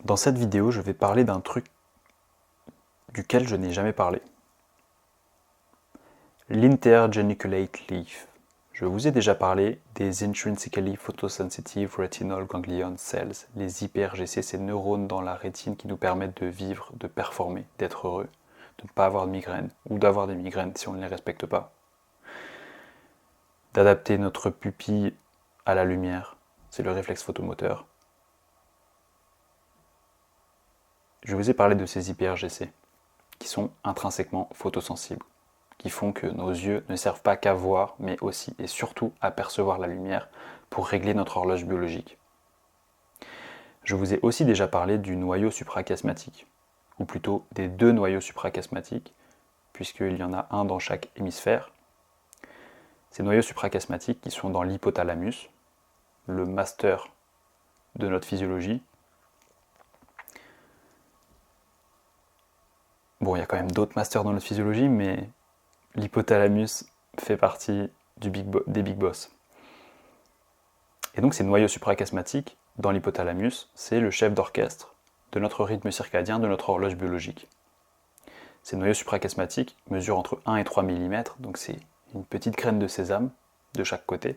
Dans cette vidéo, je vais parler d'un truc duquel je n'ai jamais parlé. L'intergeniculate leaf. Je vous ai déjà parlé des Intrinsically Photosensitive Retinal Ganglion Cells, les IPRGC, ces neurones dans la rétine qui nous permettent de vivre, de performer, d'être heureux, de ne pas avoir de migraine, ou d'avoir des migraines si on ne les respecte pas, d'adapter notre pupille à la lumière, c'est le réflexe photomoteur. Je vous ai parlé de ces IPRGC, qui sont intrinsèquement photosensibles, qui font que nos yeux ne servent pas qu'à voir, mais aussi et surtout à percevoir la lumière pour régler notre horloge biologique. Je vous ai aussi déjà parlé du noyau suprachiasmatique, ou plutôt des deux noyaux suprachiasmatiques, puisqu'il y en a un dans chaque hémisphère. Ces noyaux suprachiasmatiques qui sont dans l'hypothalamus, le master de notre physiologie. Bon, il y a quand même d'autres masters dans notre physiologie, mais l'hypothalamus fait partie des big boss. Et donc ces noyaux suprachiasmatiques, dans l'hypothalamus, c'est le chef d'orchestre de notre rythme circadien, de notre horloge biologique. Ces noyaux suprachiasmatiques mesurent entre 1 et 3 mm, donc c'est une petite graine de sésame de chaque côté.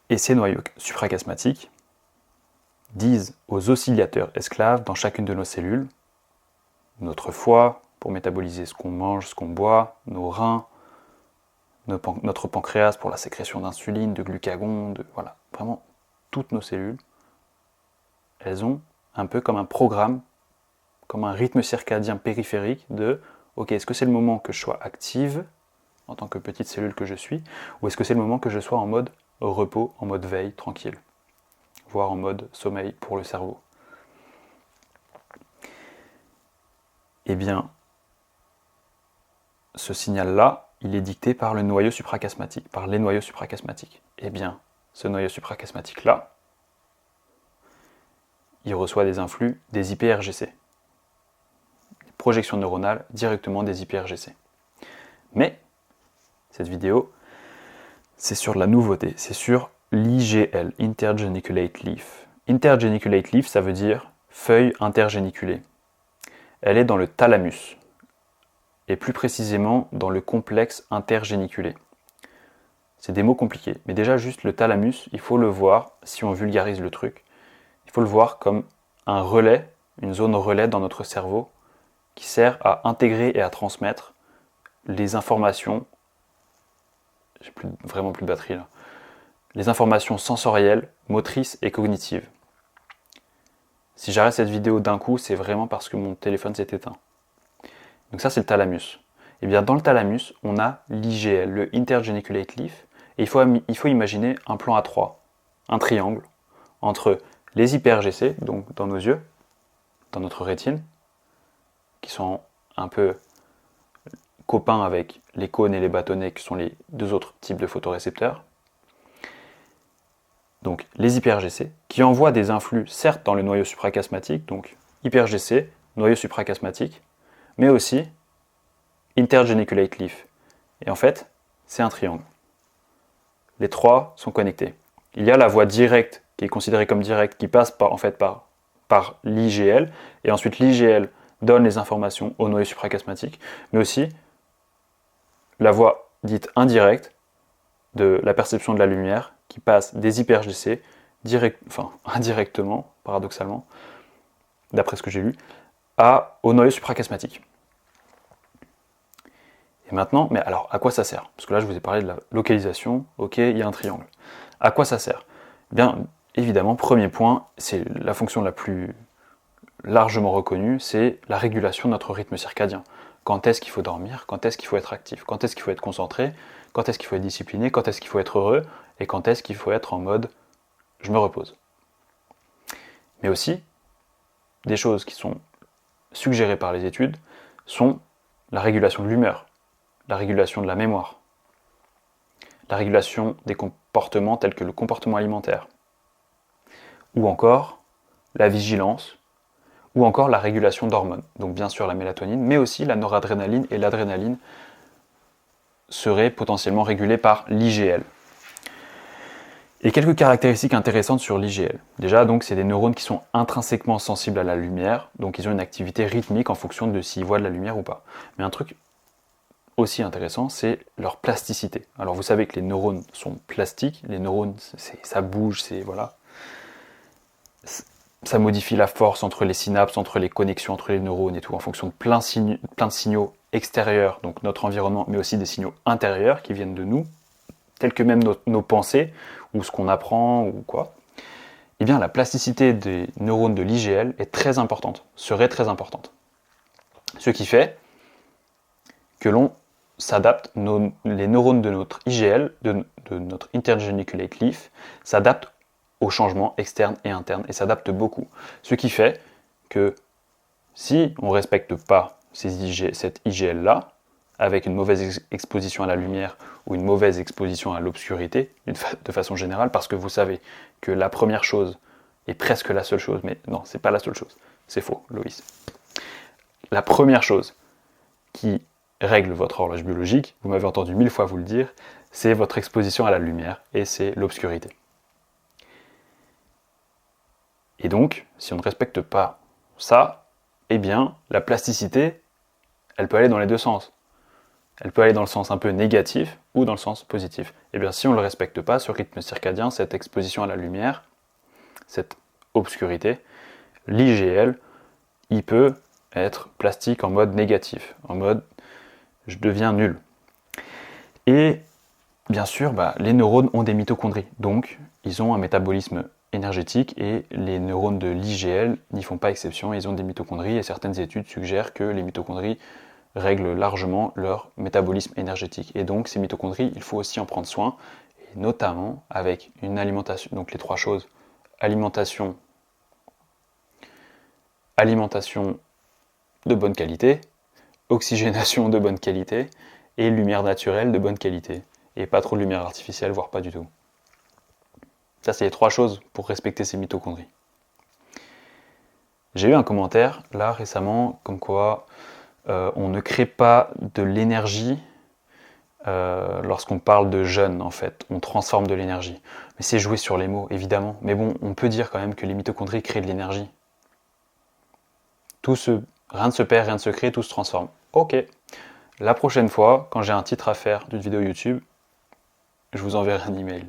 Et ces noyaux suprachiasmatiques disent aux oscillateurs esclaves dans chacune de nos cellules, notre foie pour métaboliser ce qu'on mange, ce qu'on boit, nos reins, notre pancréas pour la sécrétion d'insuline, de glucagon, voilà, vraiment toutes nos cellules, elles ont un peu comme un programme, comme un rythme circadien périphérique de ok, est-ce que c'est le moment que je sois active en tant que petite cellule que je suis, ou est-ce que c'est le moment que je sois en mode repos, en mode veille, tranquille, voire en mode sommeil pour le cerveau. Eh bien, ce signal-là, il est dicté par le noyau suprachiasmatique, par les noyaux suprachiasmatiques. Eh bien, ce noyau suprachiasmatique-là, il reçoit des influx des IPRGC, des projections neuronales directement des IPRGC. Mais, cette vidéo, c'est sur la nouveauté, c'est sur l'IGL, Intergeniculate Leaf. Intergeniculate Leaf, ça veut dire feuille intergéniculée. Elle est dans le thalamus, et plus précisément dans le complexe intergéniculé. C'est des mots compliqués, mais déjà juste le thalamus, il faut le voir, si on vulgarise le truc, il faut le voir comme un relais, une zone relais dans notre cerveau qui sert à intégrer et à transmettre les informations, j'ai vraiment plus de batterie là, les informations sensorielles, motrices et cognitives. Si j'arrête cette vidéo d'un coup, c'est vraiment parce que mon téléphone s'est éteint. Donc ça c'est le thalamus. Et bien dans le thalamus, on a l'IGL, le Intergeniculate Leaf, et il faut imaginer un plan A3, un triangle, entre les IPRGC, donc dans nos yeux, dans notre rétine, qui sont un peu copains avec les cônes et les bâtonnets, qui sont les deux autres types de photorécepteurs. Donc les IPRGC, qui envoient des influx, certes dans le noyau suprachiasmatique, donc IPRGC, noyau suprachiasmatique, mais aussi Intergeniculate Leaf. Et en fait, c'est un triangle. Les trois sont connectés. Il y a la voie directe, qui est considérée comme directe, qui passe par l'IGL, et ensuite l'IGL donne les informations au noyau suprachiasmatique, mais aussi la voie dite indirecte de la perception de la lumière, qui passe des IPRGC, indirectement, paradoxalement, d'après ce que j'ai lu, au noyau suprachiasmatique. Et maintenant, mais alors, à quoi ça sert? Parce que là, je vous ai parlé de la localisation, ok, il y a un triangle. À quoi ça sert? Eh bien, évidemment, premier point, c'est la fonction la plus largement reconnue, c'est la régulation de notre rythme circadien. Quand est-ce qu'il faut dormir? Quand est-ce qu'il faut être actif? Quand est-ce qu'il faut être concentré? Quand est-ce qu'il faut être discipliné? Quand est-ce qu'il faut être heureux? Et quand est-ce qu'il faut être en mode « je me repose ». Mais aussi, des choses qui sont suggérées par les études sont la régulation de l'humeur, la régulation de la mémoire, la régulation des comportements tels que le comportement alimentaire, ou encore la vigilance, ou encore la régulation d'hormones. Donc bien sûr la mélatonine, mais aussi la noradrénaline et l'adrénaline seraient potentiellement régulées par l'IGL. Et quelques caractéristiques intéressantes sur l'IGL. Déjà, donc, c'est des neurones qui sont intrinsèquement sensibles à la lumière, donc ils ont une activité rythmique en fonction de s'ils voient de la lumière ou pas. Mais un truc aussi intéressant, c'est leur plasticité. Alors vous savez que les neurones sont plastiques, les neurones, ça bouge, voilà. Ça modifie la force entre les synapses, entre les connexions entre les neurones et tout, en fonction de plein de signaux extérieurs, donc notre environnement, mais aussi des signaux intérieurs qui viennent de nous, tels que même nos pensées, ou ce qu'on apprend, ou quoi. Eh bien, la plasticité des neurones de l'IGL est très importante, serait très importante. Ce qui fait que l'on s'adapte, les neurones de notre IGL, de notre intergeniculate leaf, s'adaptent aux changements externes et internes et s'adaptent beaucoup. Ce qui fait que si on ne respecte pas cette IGL-là, avec une mauvaise exposition à la lumière ou une mauvaise exposition à l'obscurité, de façon générale, parce que vous savez que la première chose est presque la seule chose, mais non, c'est pas la seule chose. C'est faux, Loïs. La première chose qui règle votre horloge biologique, vous m'avez entendu 1000 fois vous le dire, c'est votre exposition à la lumière et c'est l'obscurité. Et donc, si on ne respecte pas ça, eh bien, la plasticité, elle peut aller dans les deux sens. Elle peut aller dans le sens un peu négatif ou dans le sens positif. Et bien, si on ne le respecte pas, ce rythme circadien, cette exposition à la lumière, cette obscurité, l'IGL, il peut être plastique en mode négatif, en mode je deviens nul. Et bien sûr, les neurones ont des mitochondries, donc ils ont un métabolisme énergétique et les neurones de l'IGL n'y font pas exception, ils ont des mitochondries et certaines études suggèrent que les mitochondries règlent largement leur métabolisme énergétique. Et donc ces mitochondries, il faut aussi en prendre soin, et notamment avec une alimentation, donc les trois choses, alimentation de bonne qualité, oxygénation de bonne qualité et lumière naturelle de bonne qualité. Et pas trop de lumière artificielle, voire pas du tout. Ça, c'est les trois choses pour respecter ces mitochondries. J'ai eu un commentaire, là, récemment, comme quoi on ne crée pas de l'énergie lorsqu'on parle de jeûne, en fait. On transforme de l'énergie. Mais c'est jouer sur les mots, évidemment. Mais bon, on peut dire quand même que les mitochondries créent de l'énergie. Rien ne se perd, rien ne se crée, tout se transforme. Ok. La prochaine fois, quand j'ai un titre à faire d'une vidéo YouTube, je vous enverrai un email.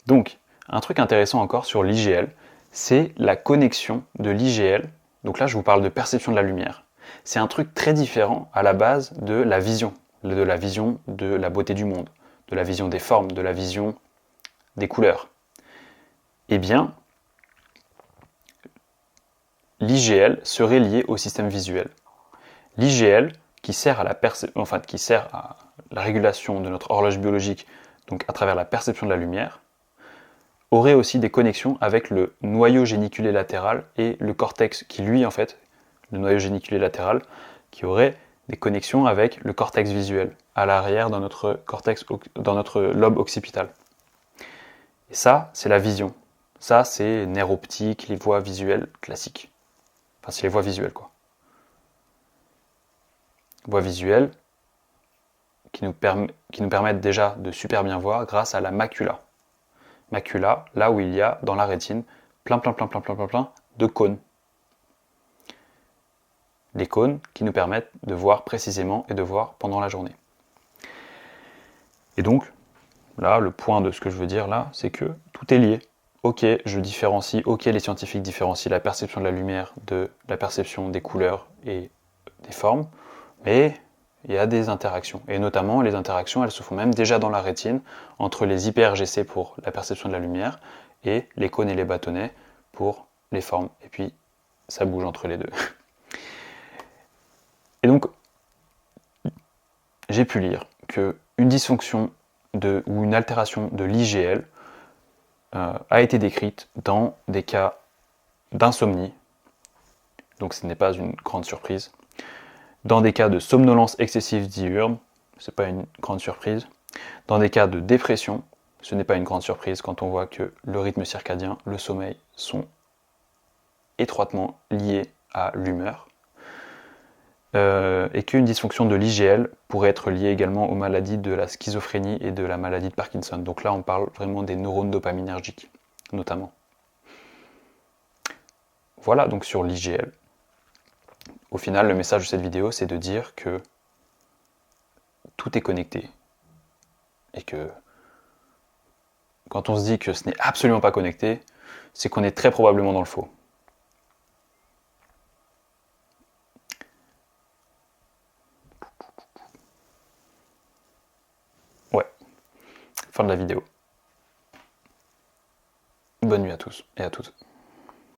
Donc, un truc intéressant encore sur l'IGL, c'est la connexion de l'IGL. Donc là, je vous parle de perception de la lumière. C'est un truc très différent à la base de la vision de la beauté du monde, de la vision des formes, de la vision des couleurs. Eh bien, l'IGL serait lié au système visuel. L'IGL, qui sert à la régulation de notre horloge biologique, donc à travers la perception de la lumière, aurait aussi des connexions avec le noyau géniculé latéral et le cortex qui lui, en fait, le noyau géniculé latéral, qui aurait des connexions avec le cortex visuel, à l'arrière dans notre lobe occipital. Et ça, c'est la vision. Ça, c'est nerfs optiques, les voies visuelles classiques. Enfin, c'est les voies visuelles, quoi. Voies visuelles qui nous permettent déjà de super bien voir grâce à la macula. Macula, là où il y a dans la rétine plein de cônes. Les cônes qui nous permettent de voir précisément et de voir pendant la journée. Et donc, là, le point de ce que je veux dire là, c'est que tout est lié. Ok, je différencie, ok, les scientifiques différencient la perception de la lumière de la perception des couleurs et des formes, mais il y a des interactions. Et notamment, les interactions, elles se font même déjà dans la rétine, entre les hyper-GC pour la perception de la lumière, et les cônes et les bâtonnets pour les formes. Et puis, ça bouge entre les deux. Et donc, j'ai pu lire qu'une dysfonction ou une altération de l'IGL a été décrite dans des cas d'insomnie, donc ce n'est pas une grande surprise, dans des cas de somnolence excessive diurne, ce n'est pas une grande surprise, dans des cas de dépression, ce n'est pas une grande surprise quand on voit que le rythme circadien, le sommeil sont étroitement liés à l'humeur, et qu'une dysfonction de l'IGL pourrait être liée également aux maladies de la schizophrénie et de la maladie de Parkinson. Donc là, on parle vraiment des neurones dopaminergiques, notamment. Voilà donc sur l'IGL. Au final, le message de cette vidéo, c'est de dire que tout est connecté. Et que quand on se dit que ce n'est absolument pas connecté, c'est qu'on est très probablement dans le faux. Ouais, fin de la vidéo. Bonne nuit à tous et à toutes.